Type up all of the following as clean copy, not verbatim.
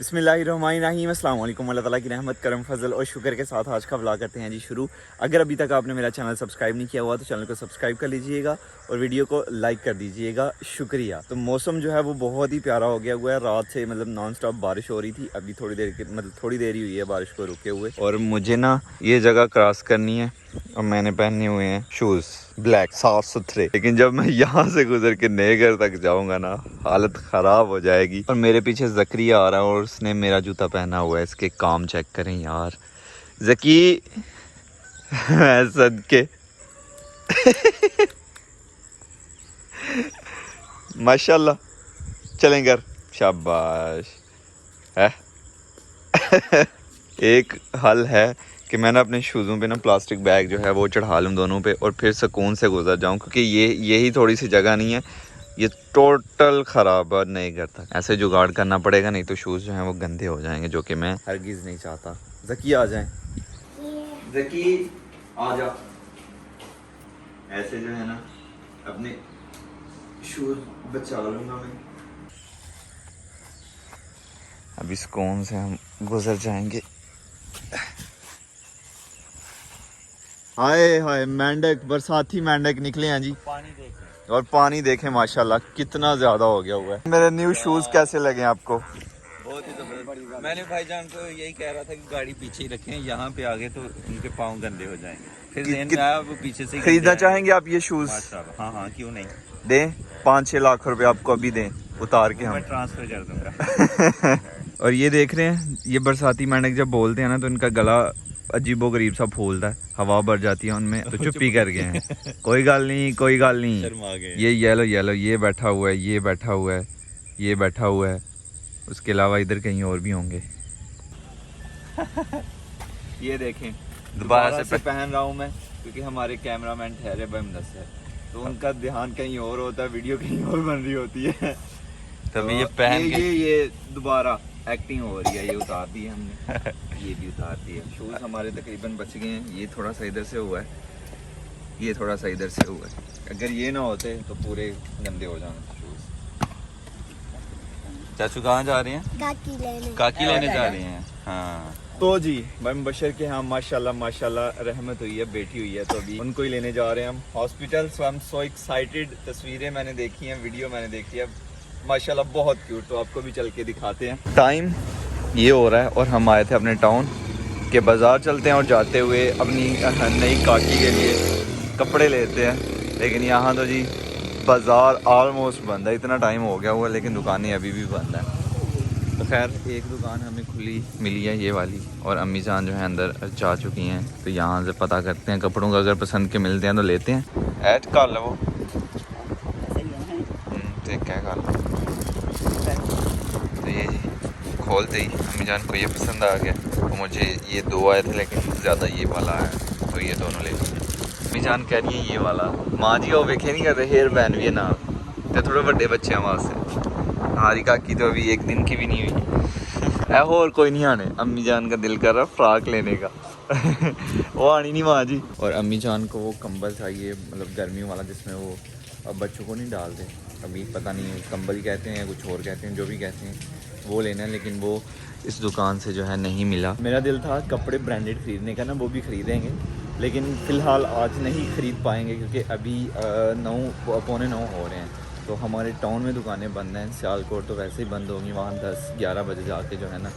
बिस्मिल्लाहिर्रहमानिर्रहीम अस्सलाम वालेकुम। अल्लाह ताला की रहमत करम फजल और शुक्र के साथ आज का व्लॉग करते हैं जी शुरू। अगर अभी तक आपने मेरा चैनल सब्सक्राइब नहीं किया हुआ तो चैनल को सब्सक्राइब कर लीजिएगा और वीडियो को लाइक कर दीजिएगा, शुक्रिया। तो मौसम जो है वो बहुत ही प्यारा हो गया हुआ है। रात से नॉन स्टॉप बारिश हो रही थी, अभी थोड़ी देर ही हुई है बारिश को रुके हुए। और मुझे ना ये जगह क्रॉस करनी है और मैंने पहने हुए हैं शूज़ ब्लैक साफ सुथरे, लेकिन जब मैं यहाँ से गुजर के नए घर तक जाऊंगा ना हालत ख़राब हो जाएगी। और मेरे पीछे ज़करिया आ रहा है और उसने मेरा जूता पहना हुआ है। इसके काम चेक करें यार ज़की सदके माशाल्लाह। चलें घर, शाबाश है। एक हल है कि मैंने अपने शूज़ों पे ना प्लास्टिक बैग जो है वो चढ़ा लूँ दोनों पे और फिर सुकून से गुजर जाऊँ, क्योंकि यही थोड़ी सी जगह नहीं है, ये टोटल ख़राब है नए घर तक। ऐसे जुगाड़ करना पड़ेगा, नहीं तो शूज़ जो हैं वो गंदे हो जाएंगे, जो कि मैं हरगिज़ नहीं चाहता। ज़की आ जाए, ज़की आ जा। ऐसे जो है ना अपने शूज़ बचा लूँगा मैं। अभी सुकून से हम गुजर जाएंगे। हाय हाय मेंढक, बरसाती मेंढक निकले हैं जी। पानी देखें और पानी देखें माशाल्लाह कितना ज्यादा हो गया हुआ है। मेरे न्यू शूज कैसे लगे आपको? बहुत ही जबरदस्त। मैंने भाईजान को यही कह रहा था कि गाड़ी पीछे ही रखें, यहाँ पे आगे तो उनके पाँव गंदे हो जाएंगे। फिर ज़हन में आया वो पीछे से खरीदना चाहेंगे आप ये शूज? हाँ हाँ क्यों नहीं, दें 5-6 लाख रुपए आपको अभी दें उतार के हम ट्रांसफर कर दूंगा। और ये देख रहे हैं, ये बरसाती मेंढक जब बोलते हैं ना तो इनका गला अजीबो गरीब सा फूलता है, हवा भर जाती है उनमें, तो चुप्पी कर गए हैं। कोई गल नहीं, कोई गल नहीं। शर्मा गए। ये येलो ये बैठा हुआ है, ये बैठा हुआ है, ये बैठा हुआ है, उसके अलावा इधर कहीं और भी होंगे। ये देखें दोबारा से पहन रहा हूँ मैं, क्योंकि हमारे कैमरामैन ठहरे बमदस है, तो उनका ध्यान कहीं और होता है, वीडियो कहीं और बन रही होती है। तभी ये पहन ये दोबारा एक्टिंग हो रही है। ये उतार दी है हमने, ये भी उतार दी है। शूज़ हमारे तकरीबन बच गए हैं। ये थोड़ा सा इधर से हुआ है, ये थोड़ा सा इधर से हुआ है। अगर ये ना होते तो पूरे गंदे हो जाते शूज़। चाचू कहाँ जा रहे हैं? काकी लेने जा रहे हैं। हाँ तो जी बम बशर के यहाँ माशाल्लाह माशाल्लाह रहमत हुई है, बेटी हुई है, तो अभी उनको ही लेने जा रहे हैं हम hospital. So I am so excited. तस्वीरें मैंने देखी हैं, वीडियो मैंने देखी है, माशाल्लाह बहुत क्यूट। तो आपको भी चल के दिखाते हैं। टाइम ये हो रहा है और हम आए थे अपने टाउन के बाज़ार, चलते हैं और जाते हुए अपनी नई काकी के लिए कपड़े लेते हैं। लेकिन यहाँ तो जी बाज़ार ऑलमोस्ट बंद है, इतना टाइम हो गया हुआ है लेकिन दुकानें अभी भी बंद हैं। तो खैर एक दुकान हमें खुली मिली है, ये वाली, और अम्मी जान जो है अंदर जा चुकी हैं। तो यहाँ से पता करते हैं कपड़ों का, अगर पसंद के मिलते हैं तो लेते हैं। ऐड कर लो ठीक है कर लो। तो ये जी खोलते ही अम्मी जान को ये पसंद आ गया। तो मुझे ये दो आए थे लेकिन ज़्यादा ये वाला आया, तो ये दोनों ले लिए। अम्मी जान कह रही है ये वाला। माँ जी वो वेखे नहीं करते, हेयर बैन भी है ना, तो थोड़े बड़े बच्चे हैं वहाँ से। हमारी काकी तो अभी एक दिन की भी नहीं हुई है। और कोई नहीं आने, अम्मी जान का दिल कर रहा फ्राक लेने का। वो आनी नहीं माँ जी। और अम्मी जान को वो कंबल चाहिए, गर्मियों वाला, जिसमें वो अब बच्चों को नहीं डालते, अभी पता नहीं कंबल कहते हैं या कुछ और कहते हैं, जो भी कहते हैं वो लेना है, लेकिन वो इस दुकान से जो है नहीं मिला। मेरा दिल था कपड़े ब्रांडेड ख़रीदने का ना, वो भी ख़रीदेंगे, लेकिन फ़िलहाल आज नहीं ख़रीद पाएंगे क्योंकि अभी 9-9:15 हो रहे हैं। तो हमारे टाउन में दुकानें बंद हैं। सियालकोट तो वैसे ही बंद होंगी, वहाँ 10-11 बजे जाके जो है ना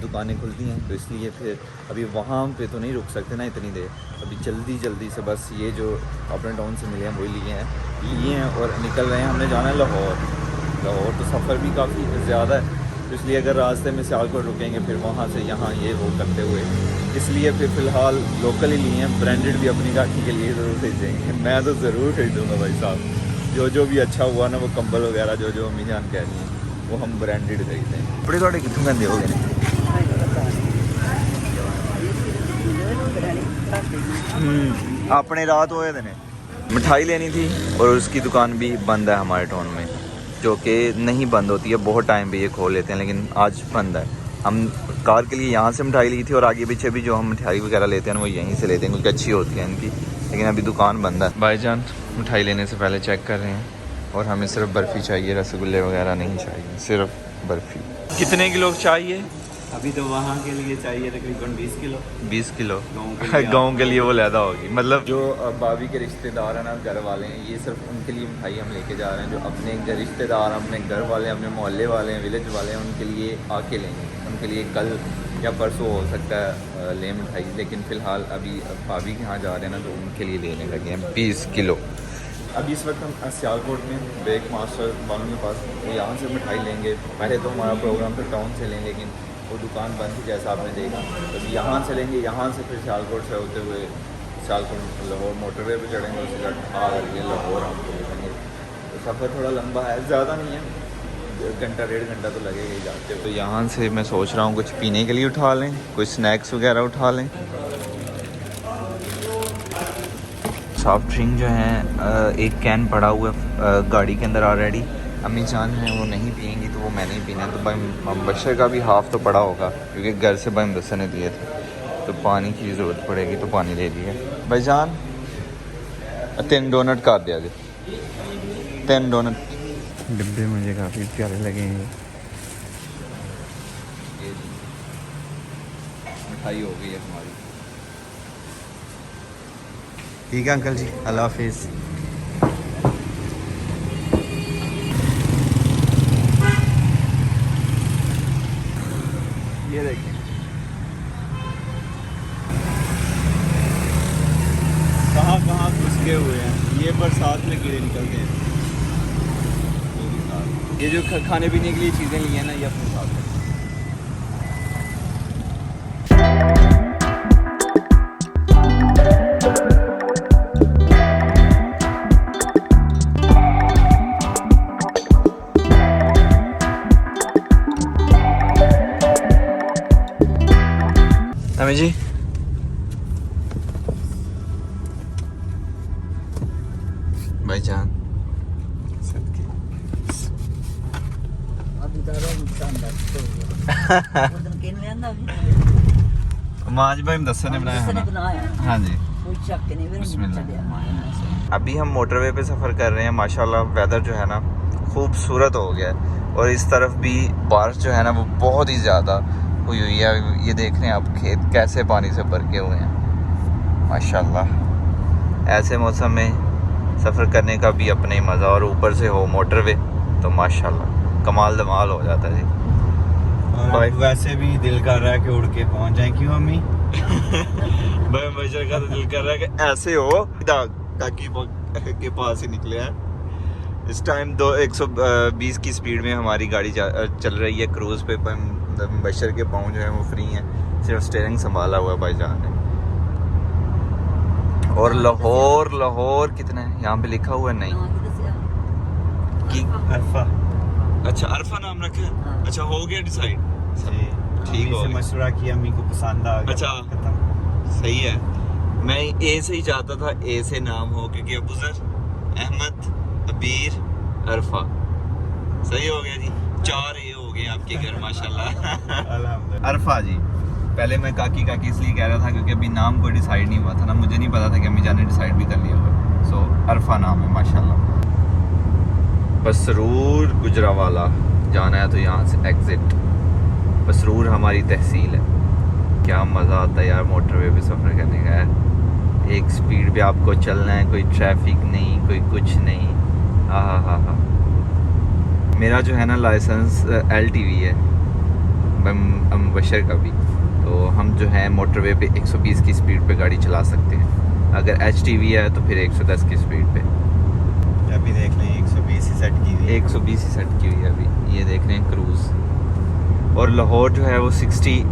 दुकानें खुलती हैं, तो इसलिए फिर अभी वहाँ पे तो नहीं रुक सकते ना इतनी देर। अभी जल्दी से बस ये जो अपने टाउन से मिले हैं वही लिए हैं और निकल रहे हैं। हमने जाना है लाहौर तो सफ़र भी काफ़ी ज़्यादा है, तो इसलिए अगर रास्ते में सियालकोट रुकेंगे फिर वहाँ से यहाँ ये वो करते हुए, इसलिए फिर फ़िलहाल लोकल ही लिए हैं। ब्रांडेड भी अपनी काकी के लिए ज़रूर खरीदेंगे, मैं तो ज़रूर खरीदूँगा भाई साहब। जो भी अच्छा हुआ ना, वो कंबल वगैरह जो अम्मी जान कह रही हैं वो हम ब्रांडेड खरीदते हैं। कपड़े थोड़े कितने गंदे हो गए? अपने रात हुए थे, मिठाई लेनी थी और उसकी दुकान भी बंद है हमारे टाउन में, जो कि नहीं बंद होती है, बहुत टाइम पे ये खोल लेते हैं, लेकिन आज बंद है। हम कार के लिए यहाँ से मिठाई ली थी और आगे पीछे भी जो हम मिठाई वगैरह लेते हैं वो यहीं से लेते हैं, क्योंकि अच्छी होती है इनकी, लेकिन अभी दुकान बंद है। भाईजान मिठाई लेने से पहले चेक कर रहे हैं और हमें सिर्फ बर्फ़ी चाहिए, रसगुल्ले वगैरह नहीं चाहिए, सिर्फ बर्फ़ी। कितने किलो चाहिए? अभी तो वहाँ के लिए चाहिए तकरीबन 20 किलो। 20 किलो गाँव गाँव के लिए वो ज़्यादा होगी। मतलब जो भाभी के रिश्तेदार हैं ना, घर वाले हैं, ये सिर्फ उनके लिए मिठाई हम लेके जा रहे हैं। जो अपने रिश्तेदार, अपने घर वाले, अपने मोहल्ले वाले हैं, विलेज वाले हैं, उनके लिए आके लेंगे। उनके लिए कल या परसों हो सकता है ले मिठाई, लेकिन फ़िलहाल अभी भाभी के यहाँ जा रहे हैं ना, तो उनके लिए लेने लगे हैं 20 किलो। अभी इस वक्त हम सियालकोट में ब्रेक मास्टर वालों के पास, तो यहाँ से मिठाई लेंगे। पहले तो हमारा प्रोग्राम तो टाउन से लें, लेकिन वो दुकान बंद थी जैसा आपने देखा। तो यहाँ से लेंगे, यहाँ से फिर सियालकोट से होते हुए सियालकोट लाहौर मोटरवे पे चढ़ेंगे, उसी का आ करके लाहौर हम पहुँचेंगे। तो सफ़र थोड़ा लंबा है, ज़्यादा नहीं है, घंटा 1.5 घंटा तो लगेगा ही जाते हुए। तो यहाँ से मैं सोच रहा हूँ कुछ पीने के लिए उठा लें, कुछ स्नैक्स वगैरह उठा लें। सॉफ्ट ड्रिंक जो है एक कैन पड़ा हुआ है गाड़ी के अंदर ऑलरेडी। अम्मी जान है वो नहीं पियेंगी, तो वो मैंने ही पीना है। तो भाई मुबशर का भी हाफ़ तो पड़ा होगा, क्योंकि घर से भाई मुबशर ने दिए थे। तो पानी की ज़रूरत पड़ेगी, तो पानी ले लिए भाई जान। 3 डोनट कर दिया जी, 3 डोनट। डिब्बे मुझे काफ़ी प्यारे लगे हैं। ये मिठाई हो गई है हमारी। ठीक है अंकल जी, अल्लाह हाफिज़। ये देखें कहाँ घुसके हुए हैं, ये बरसात में कीड़े निकलते हैं। ये जो खाने पीने के लिए चीज़ें ली हैं ना, ये अपने साथ हैं। हमें जी भाईजान माज भाई दस्सर ने बनाया है ना। हाँ जी, बिस्मिल्लाह। अभी हम मोटरवे पे सफ़र कर रहे हैं। माशाल्लाह वेदर जो है ना खूबसूरत हो गया है, और इस तरफ भी बारिश जो है ना वो बहुत ही ज़्यादा हुई है। ये देख रहे हैं आप खेत कैसे पानी से भर के हुए हैं माशाल्लाह। ऐसे मौसम में सफ़र करने का भी अपने ही मज़ा, और ऊपर से हो मोटरवे तो माशाल्लाह कमाल धमाल हो जाता है। भाई वैसे भी दिल कर रहा है कि उड़ के पहुंच जाए, क्यों अम्मी? भाई मशर का तो दिल कर रहा है कि ऐसे हो ताकि के पास ही निकले हैं। इस टाइम 120 की स्पीड में हमारी गाड़ी चल रही है क्रूज़ पे। बशर के पाँव जो है वो फ्री हैं, सिर्फ स्टीयरिंग संभाला हुआ है भाईजान ने। और लाहौर कितना है यहाँ पे लिखा हुआ है? नहीं कि अरफा। अच्छा अरफा नाम रखा है। अच्छा हो गया डिसाइड, ठीक हो गया। मशवरा किया, अम्मी को पसंद आ गया। अच्छा सही है। मैं ए से ही चाहता था, ए से नाम हो, क्योंकि अबूजर, अहमद, अबीर, अरफा सही हो गया जी। 4 ए हो गए आपके घर माशाल्लाह। अल्हम्दुलिल्लाह। अरफा जी, पहले मैं काकी इसलिए कह रहा था क्योंकि अभी नाम कोई डिसाइड नहीं हुआ था ना, मुझे नहीं पता था कि अम्मी जान ने डिसाइड भी कर लिया हुआ। सो अरफा नाम है माशाल्लाह। बसरूर गुजरावाला जाना है, तो यहाँ से एग्ज़िट। बसरूर हमारी तहसील है। क्या मज़ा आता है यार मोटरवे पे सफ़र करने का है। एक स्पीड पे आपको चलना है, कोई ट्रैफिक नहीं, कोई कुछ नहीं। हा। मेरा जो है ना लाइसेंस LTV है, बशर का भी। तो हम जो है मोटरवे पे 120 की स्पीड पे गाड़ी चला सकते हैं। अगर HTV है तो फिर 110 की स्पीड पे। अभी देख लें 120 ही सेट की हुई है। 120 ही सेट की हुई है अभी। ये देख रहे हैं क्रूज़। और लाहौर जो है वो 69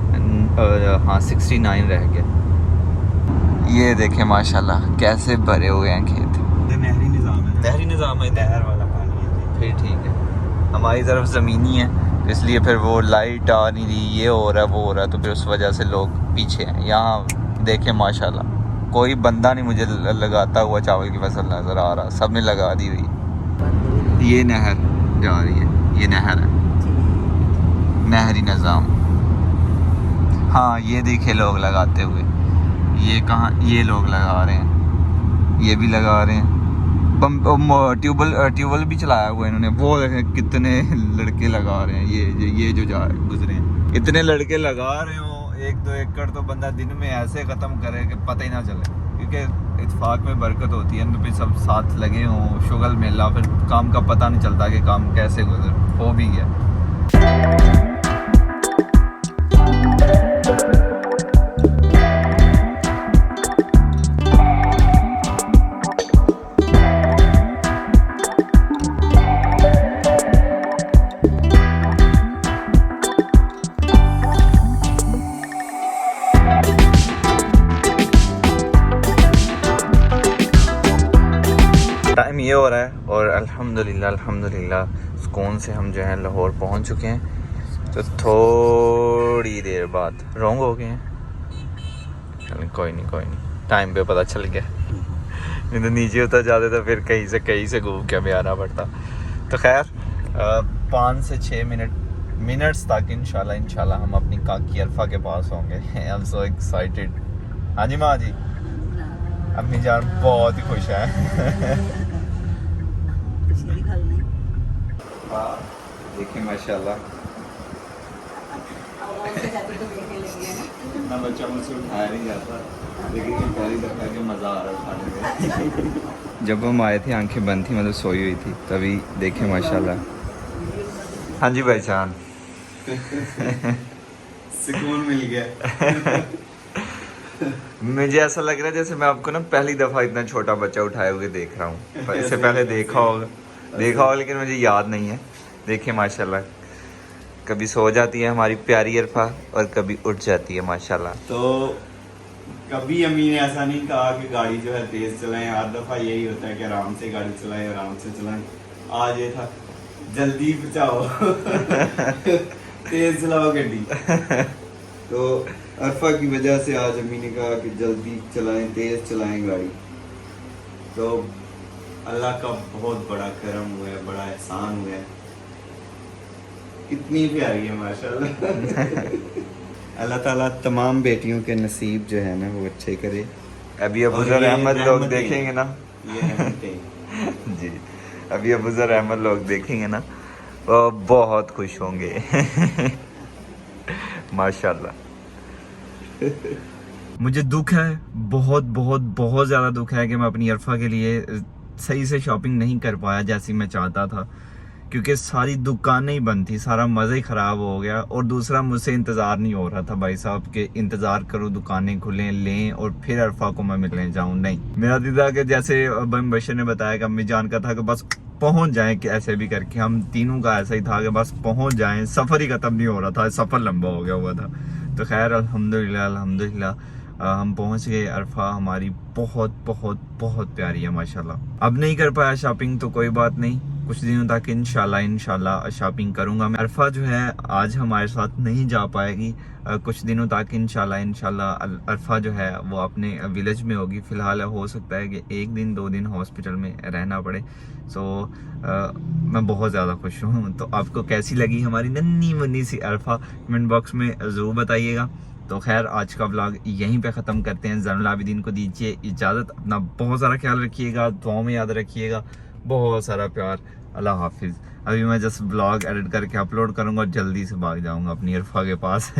रह गया। ये देखें माशाल्लाह कैसे भरे हुए हैं खेत। नहरी निज़ाम है। नहरी निज़ाम है, नहर वाला पानी है। फिर ठीक है। हमारी तरफ ज़मीनी है, तो इसलिए फिर वो लाइट आ नहीं रही, ये हो रहा है वो हो रहा है, तो फिर उस वजह से लोग पीछे हैं। यहाँ देखें माशाल्लाह कोई बंदा नहीं मुझे लगाता हुआ चावल की फसल नज़र आ रहा, सब ने लगा दी हुई। ये नहर जा रही है, ये नहर है, नहरी निज़ाम। हाँ ये देखे लोग लगाते हुए। ये कहाँ, ये लोग लगा रहे हैं, ये भी लगा रहे हैं। ट्यूबवेल भी चलाया हुआ इन्होंने। वो देखें कितने लड़के लगा रहे हैं, ये जो जा गुजरे हैं, इतने लड़के लगा रहे हो। 1-2 एकड़ तो बंदा दिन में ऐसे ख़त्म करे कि पता ही ना चले, क्योंकि इत्फाक में बरकत होती है। तो सब साथ लगे हों, शुगल मेला, फिर काम का पता नहीं चलता कि काम कैसे गुजर हो भी गया। टाइम ये हो रहा है और अल्हम्दुलिल्लाह सुकून से हम जो है लाहौर पहुंच चुके हैं। तो थोड़ी देर बाद रॉन्ग हो गए हैं। चलें कोई नहीं, टाइम पे पता चल गया। नहीं तो नीचे उतर जाते तो फिर कहीं से घूम के हमें आना पड़ता। तो खैर 5 से 6 मिनट्स तक इंशाल्लाह हम अपनी काकी अरफा के पास होंगे। I am so excited. हाँ जी माँ जी, अम्मी जान बहुत ही खुश है। देखिए माशाल्लाह ना बच्चा मुझसे उठाया नहीं जाता, लेकिन पहली दफा के मज़ा आ रहा था। जब हम आए थे आंखें बंद थी, मतलब सोई हुई थी, तभी देखे माशाल्लाह। हाँ जी भाई जान, सुकून मिल गया। मुझे ऐसा लग रहा है जैसे मैं आपको ना पहली दफ़ा इतना छोटा बच्चा उठाए हुए देख रहा हूँ। इससे पहले देखा होगा लेकिन मुझे याद नहीं है। देखिए माशाल्लाह, कभी सो जाती है हमारी प्यारी अरफा और कभी उठ जाती है माशाल्लाह। तो कभी अम्मी ने ऐसा नहीं कहा कि गाड़ी जो है तेज चलाएं। हर दफ़ा यही होता है कि आराम से गाड़ी चलाएं, आराम से चलाएं। आज ये था जल्दी बचाओ, तेज चलाओ गाड़ी। तो अरफा की वजह से आज अम्मी ने कहा कि जल्दी चलाएं, तेज चलाएं गाड़ी। तो अल्लाह का बहुत बड़ा करम हुआ है, बड़ा एहसान हुआ है। कितनी प्यारी है माशाल्लाह। अल्लाह ताला तमाम बेटियों के नसीब जो है ना वो अच्छे करे। अभी अबूजर अहमद लोग देखेंगे ना, ये जी अभी अबूजर अहमद लोग देखेंगे ना, वो बहुत खुश होंगे। माशाल्लाह। मुझे दुख है, बहुत ज़्यादा दुख है कि मैं अपनी अरफा के लिए सही से शॉपिंग नहीं कर पाया जैसी मैं चाहता था, क्योंकि सारी दुकानें ही बंद थी, सारा मज़ा ही ख़राब हो गया। और दूसरा, मुझसे इंतज़ार नहीं हो रहा था भाई साहब के इंतज़ार करो दुकानें खुलें लें और फिर अरफा को मैं मिलने जाऊँ। नहीं, मेरा दिल था कि जैसे बशर ने बताया कि अम्मी जान का था कि बस पहुँच जाएँ, कि ऐसे भी करके हम तीनों का ऐसा ही था कि बस पहुँच जाएँ। सफ़र ही ख़त्म नहीं हो रहा था, सफ़र लंबा हो गया हुआ था। तो खैर अल्हम्दुलिल्लाह हम पहुंच गए। अरफा हमारी बहुत प्यारी है माशाल्लाह। अब नहीं कर पाया शॉपिंग तो कोई बात नहीं, कुछ दिनों तक इंशाल्लाह शॉपिंग करूंगा मैं। अरफा जो है आज हमारे साथ नहीं जा पाएगी, कुछ दिनों तक इंशाल्लाह अरफा जो है वो अपने विलेज में होगी। फ़िलहाल हो सकता है कि 1 दिन 2 दिन हॉस्पिटल में रहना पड़े। सो मैं बहुत ज़्यादा खुश हूँ। तो आपको कैसी लगी हमारी नन्ही मुन्नी सी अरफा, कमेंट बॉक्स में ज़रूर बताइएगा। तो खैर आज का व्लॉग यहीं पे ख़त्म करते हैं। ज़ैनुल आबिदीन को दीजिए इजाज़त। अपना बहुत सारा ख्याल रखिएगा, दुआओं में याद रखिएगा, बहुत सारा प्यार। अल्लाह हाफिज़। अभी मैं जस्ट व्लॉग एडिट करके अपलोड करूँगा और जल्दी से भाग जाऊँगा अपनी अरफा के पास।